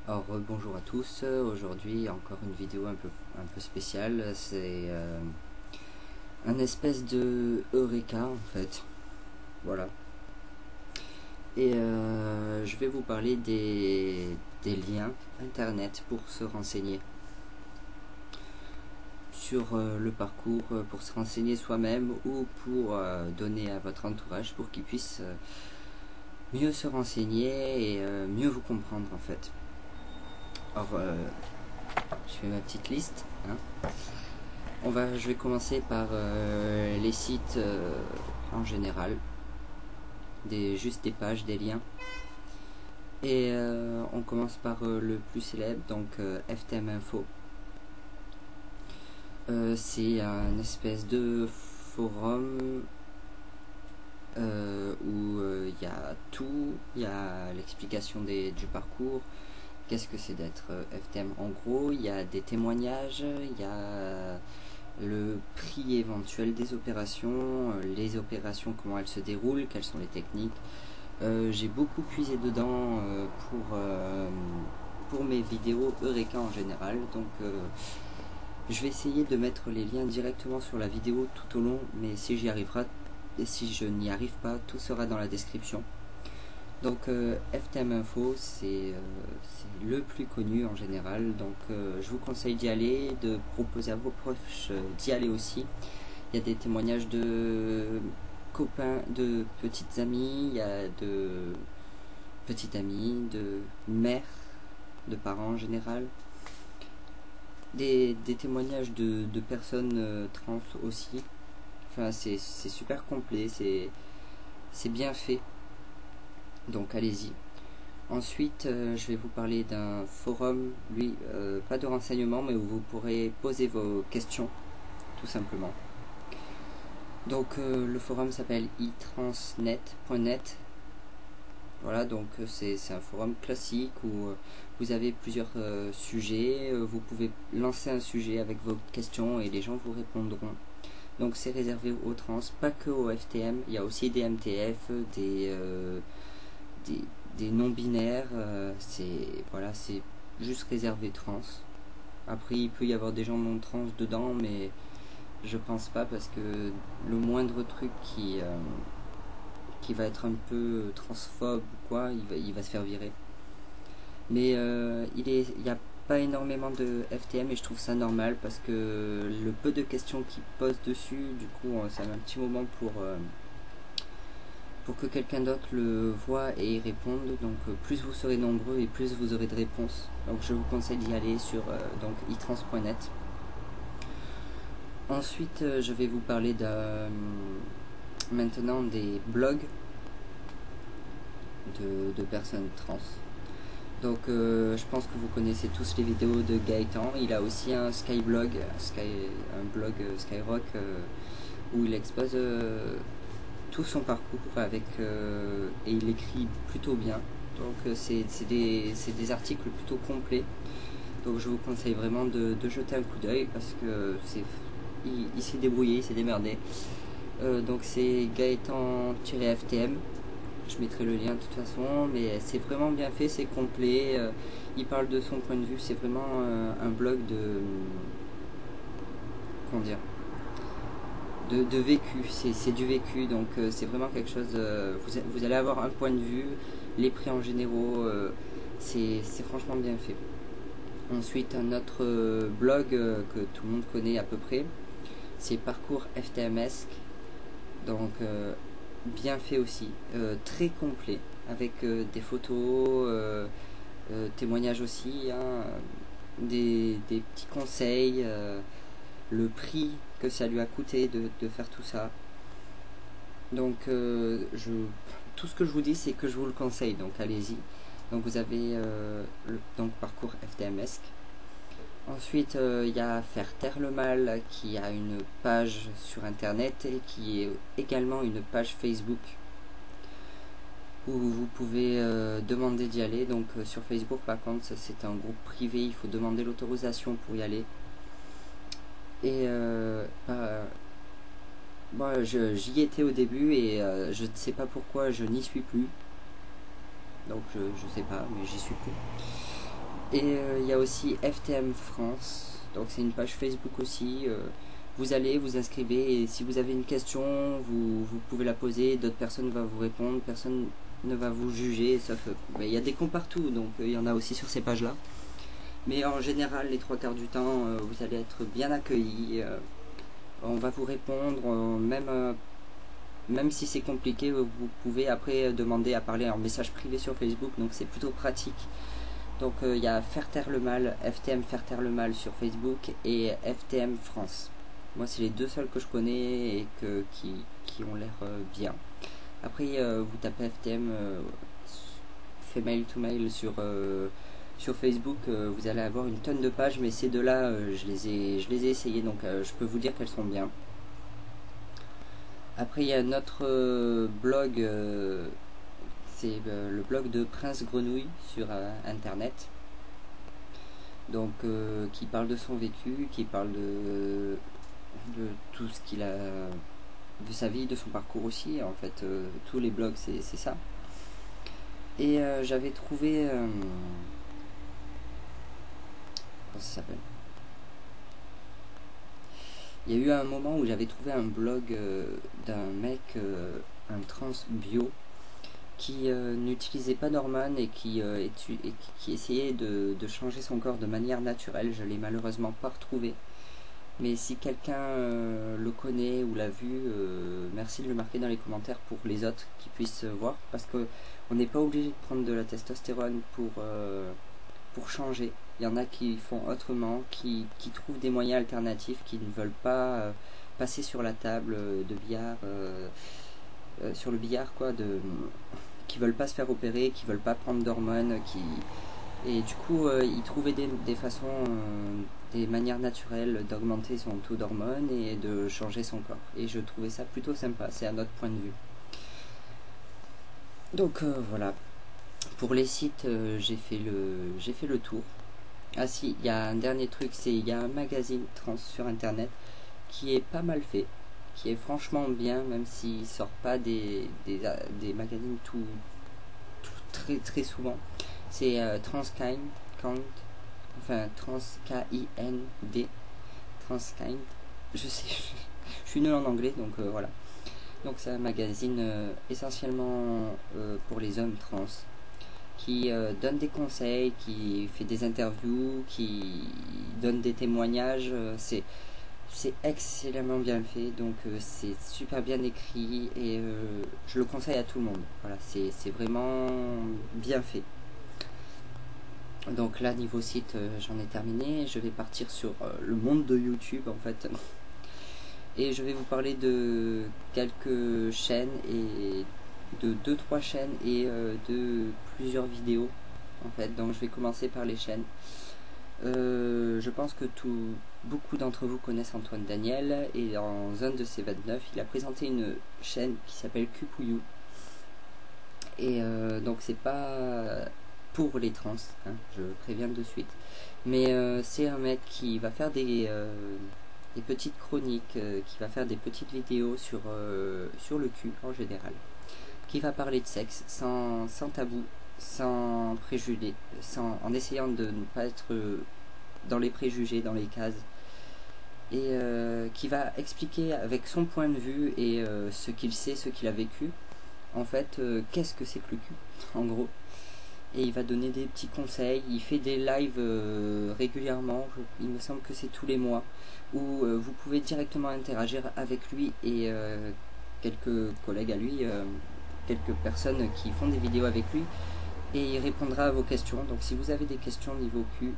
Alors bonjour à tous, aujourd'hui encore une vidéo un peu spéciale, c'est un espèce de Eureka en fait, voilà. Et je vais vous parler des liens internet pour se renseigner sur le parcours, pour se renseigner soi-même ou pour donner à votre entourage pour qu'il puisse mieux se renseigner et mieux vous comprendre en fait. Alors je fais ma petite liste, hein. Je vais commencer par les sites en général, juste des pages, des liens. Et on commence par le plus célèbre, donc FTM Info. C'est un espèce de forum où il y a tout, il y a l'explication du parcours. Qu'est-ce que c'est d'être FTM en gros? Il y a des témoignages, il y a le prix éventuel des opérations, les opérations, comment elles se déroulent, quelles sont les techniques. J'ai beaucoup puisé dedans pour mes vidéos Eureka en général, donc je vais essayer de mettre les liens directement sur la vidéo tout au long, mais si je n'y arrive pas, tout sera dans la description. Donc FTM Info, c'est le plus connu en général, donc je vous conseille d'y aller, de proposer à vos proches d'y aller aussi. Il y a des témoignages de copains, de petites amies, il y a de petites amies, de mères, de parents en général, des témoignages de personnes trans aussi. Enfin, c'est super complet, c'est bien fait. Donc allez-y. Ensuite, je vais vous parler d'un forum, lui, pas de renseignements, mais où vous pourrez poser vos questions, tout simplement. Donc le forum s'appelle itransnet.net. Voilà, donc c'est un forum classique où vous avez plusieurs sujets, vous pouvez lancer un sujet avec vos questions et les gens vous répondront. Donc c'est réservé aux trans, pas que aux FTM, il y a aussi des MTF, des non-binaires, c'est juste réservé trans. Après il peut y avoir des gens non trans dedans, mais je pense pas, parce que le moindre truc qui va être un peu transphobe ou quoi, il va se faire virer. Mais il n'y a pas énormément de FTM et je trouve ça normal, parce que le peu de questions qui posent dessus, du coup ça met un petit moment pour que quelqu'un d'autre le voit et y réponde. Donc plus vous serez nombreux et plus vous aurez de réponses. Donc je vous conseille d'y aller sur itrans.net. Ensuite je vais vous parler maintenant des blogs de personnes trans. Donc je pense que vous connaissez tous les vidéos de Gaëtan. Il a aussi un Skyblog, un blog Skyrock, où il expose tout son parcours et il écrit plutôt bien. Donc c'est des articles plutôt complets. Donc je vous conseille vraiment de jeter un coup d'œil, parce que il s'est débrouillé, il s'est démerdé. Donc c'est Gaëtan-FTM. Je mettrai le lien de toute façon, mais c'est vraiment bien fait, c'est complet. Il parle de son point de vue, c'est vraiment un blog comment dire, de vécu, c'est du vécu, donc c'est vraiment quelque chose. Vous allez avoir un point de vue, les prix en généraux, c'est franchement bien fait. Ensuite, un autre blog que tout le monde connaît à peu près, c'est Parcours FTMesque. Donc bien fait aussi, très complet, avec des photos, témoignages aussi, hein, des petits conseils, le prix que ça lui a coûté de faire tout ça. Donc tout ce que je vous dis, c'est que je vous le conseille, donc allez-y. Donc vous avez donc Parcours FTMesque. Ensuite, il y a Faire taire le mal, qui a une page sur internet et qui est également une page Facebook où vous pouvez demander d'y aller. Donc sur Facebook, par contre, c'est un groupe privé, il faut demander l'autorisation pour y aller. Et moi, j'y étais au début et je ne sais pas pourquoi je n'y suis plus. Donc je sais pas, mais j'y suis plus. Et il y a aussi FTM France, donc c'est une page Facebook aussi. Vous allez, vous inscrivez, et si vous avez une question, vous pouvez la poser, d'autres personnes vont vous répondre, personne ne va vous juger, sauf mais il y a des cons partout, donc il y en a aussi sur ces pages-là. Mais en général, les trois quarts du temps, vous allez être bien accueillis. On va vous répondre, même si c'est compliqué, vous pouvez après demander à parler en message privé sur Facebook, donc c'est plutôt pratique. Donc il y a Faire taire le mal, FTM Faire taire le mal sur Facebook et FTM France. Moi c'est les deux seuls que je connais et qui ont l'air bien. Après vous tapez FTM fait mail to mail sur Facebook, vous allez avoir une tonne de pages, mais ces deux-là, je les ai essayées, donc je peux vous dire qu'elles sont bien. Après, il y a notre blog, c'est le blog de Prince Grenouille sur Internet. Donc, qui parle de son vécu, qui parle de tout ce qu'il a, de sa vie, de son parcours aussi. En fait, tous les blogs, c'est ça. Et j'avais trouvé... comment ça s'appelle? Il y a eu un moment où j'avais trouvé un blog d'un mec, un trans bio, qui n'utilisait pas d'hormones et qui essayait de changer son corps de manière naturelle. Je l'ai malheureusement pas retrouvé. Mais si quelqu'un le connaît ou l'a vu, merci de le marquer dans les commentaires pour les autres qui puissent voir. Parce qu'on n'est pas obligé de prendre de la testostérone pour changer. Il y en a qui font autrement, qui trouvent des moyens alternatifs, qui ne veulent pas passer sur la table de billard, sur le billard quoi, qui veulent pas se faire opérer, qui veulent pas prendre d'hormones, et du coup ils trouvaient des façons, des manières naturelles d'augmenter son taux d'hormones et de changer son corps. Et je trouvais ça plutôt sympa, c'est un autre point de vue. Donc voilà. Pour les sites, j'ai fait le tour. Ah si, il y a un dernier truc, il y a un magazine trans sur internet qui est pas mal fait, qui est franchement bien, même s'il sort pas des magazines tout très très souvent. C'est Transkind, enfin Trans K-I-N-D, Transkind. Je sais, je suis nul en anglais, donc voilà. Donc c'est un magazine essentiellement pour les hommes trans, qui donne des conseils, qui fait des interviews, qui donne des témoignages. C'est excellemment bien fait, donc c'est super bien écrit et je le conseille à tout le monde. Voilà, c'est vraiment bien fait. Donc là, niveau site, j'en ai terminé. Je vais partir sur le monde de YouTube en fait. Et je vais vous parler de quelques chaînes et de 2-3 chaînes et de plusieurs vidéos en fait. Donc je vais commencer par les chaînes. Je pense que beaucoup d'entre vous connaissent Antoine Daniel, et en Zone de C29 il a présenté une chaîne qui s'appelle Cupouillou, et donc c'est pas pour les trans, hein, je préviens de suite, mais c'est un mec qui va faire des petites chroniques, qui va faire des petites vidéos sur le cul en général, qui va parler de sexe sans tabou, sans préjugés, en essayant de ne pas être dans les préjugés, dans les cases, et qui va expliquer avec son point de vue et ce qu'il sait, ce qu'il a vécu, en fait, qu'est-ce que c'est que le cul, en gros. Et il va donner des petits conseils. Il fait des lives régulièrement, il me semble que c'est tous les mois, où vous pouvez directement interagir avec lui et quelques collègues à lui, quelques personnes qui font des vidéos avec lui, et il répondra à vos questions. Donc si vous avez des questions niveau cul,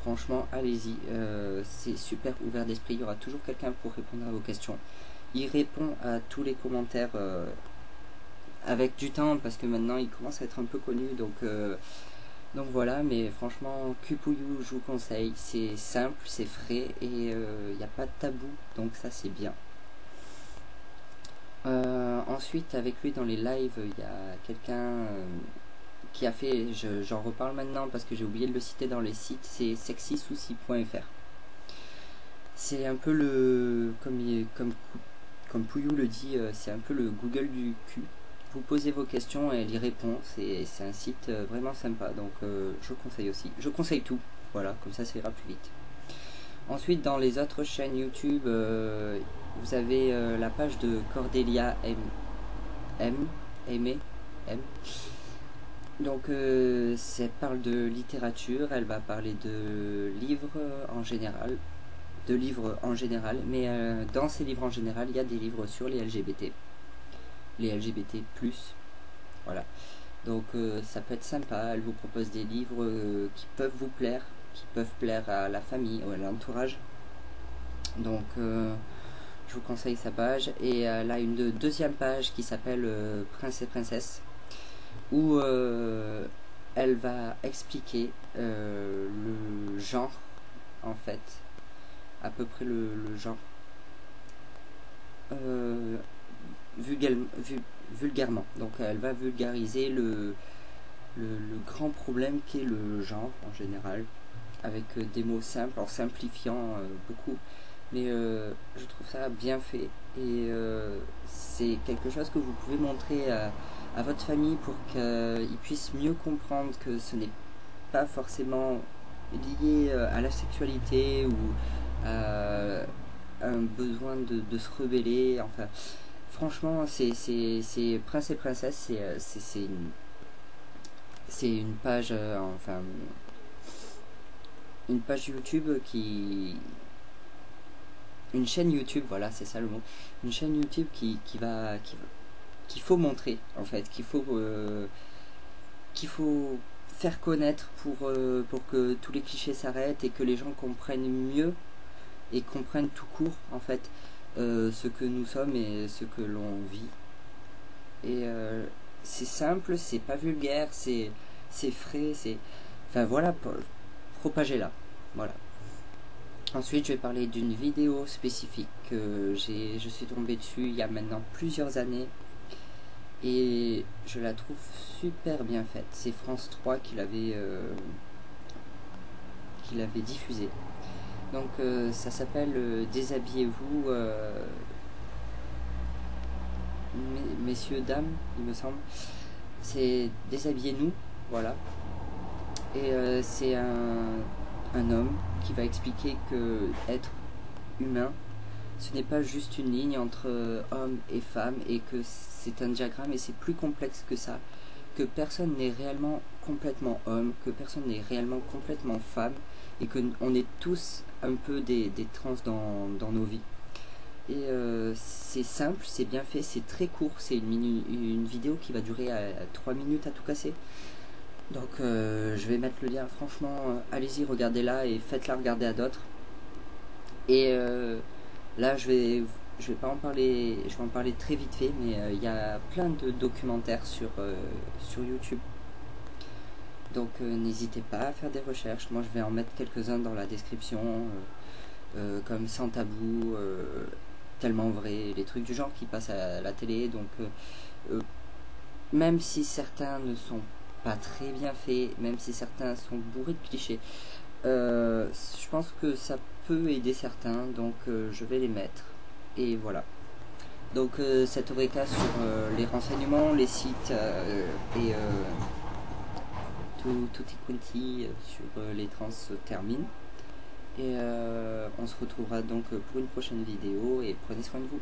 franchement allez-y, c'est super ouvert d'esprit, il y aura toujours quelqu'un pour répondre à vos questions. Il répond à tous les commentaires avec du temps, parce que maintenant il commence à être un peu connu, donc voilà. Mais franchement, Cupouillou, je vous conseille, c'est simple, c'est frais, et il n'y a pas de tabou, donc ça c'est bien. Ensuite, avec lui dans les lives, il y a quelqu'un qui a fait, j'en reparle maintenant parce que j'ai oublié de le citer dans les sites, c'est sexysouci.fr. C'est un peu le, comme Pouillou le dit, c'est un peu le Google du cul. vous posez vos questions et elle y répond. C'est un site vraiment sympa, donc je conseille aussi. Je conseille tout, voilà, comme ça ira plus vite. Ensuite, dans les autres chaînes YouTube, vous avez la page de Cordelia M. Donc, elle parle de littérature, elle va parler de livres en général, mais dans ces livres en général, il y a des livres sur les LGBT, voilà. Donc, ça peut être sympa. Elle vous propose des livres qui peuvent vous plaire, qui peuvent plaire à la famille ou à l'entourage. Donc, je vous conseille sa page. Et elle a une deuxième page qui s'appelle Prince et Princesse, où elle va expliquer le genre, en fait, à peu près le genre, vulgairement. Donc elle va vulgariser le grand problème qu'est le genre en général, avec des mots simples, en simplifiant beaucoup. Mais je trouve ça bien fait, et c'est quelque chose que vous pouvez montrer à votre famille pour qu'ils puissent mieux comprendre que ce n'est pas forcément lié à la sexualité ou à un besoin de se rebeller. Enfin, franchement, c'est Prince et Princesse, c'est une page, enfin, une page YouTube une chaîne YouTube, voilà, c'est ça le mot, une chaîne YouTube qu'il faut montrer, en fait, qu'il faut faire connaître pour que tous les clichés s'arrêtent et que les gens comprennent mieux et comprennent tout court, en fait, ce que nous sommes et ce que l'on vit. Et c'est simple, c'est pas vulgaire, c'est frais, enfin voilà, propagez-la, voilà. Ensuite, je vais parler d'une vidéo spécifique que je suis tombé dessus il y a maintenant plusieurs années et je la trouve super bien faite. C'est France 3 qui l'avait diffusée. Donc ça s'appelle Déshabillez-vous, messieurs, dames, il me semble. C'est Déshabillez-nous, voilà. Et c'est un homme qui va expliquer que être humain, ce n'est pas juste une ligne entre homme et femme, et que c'est un diagramme et c'est plus complexe que ça, que personne n'est réellement complètement homme, que personne n'est réellement complètement femme, et que on est tous un peu des trans dans nos vies. Et c'est simple, c'est bien fait, c'est très court, c'est une vidéo qui va durer à 3 minutes à tout casser. Donc je vais mettre le lien, franchement, allez-y, regardez-la et faites-la regarder à d'autres. Et là je vais pas en parler, je vais en parler très vite fait, mais il y a plein de documentaires sur YouTube. Donc n'hésitez pas à faire des recherches, moi je vais en mettre quelques-uns dans la description, comme Sans Tabou, Tellement Vrai, les trucs du genre qui passent à la télé. Donc même si certains ne sont pas très bien faits, même si certains sont bourrés de clichés, je pense que ça peut aider certains, donc je vais les mettre. Et voilà. Donc cette Eureka sur les renseignements, les sites et tutti quanti sur les trans se termine. Et on se retrouvera donc pour une prochaine vidéo, et prenez soin de vous.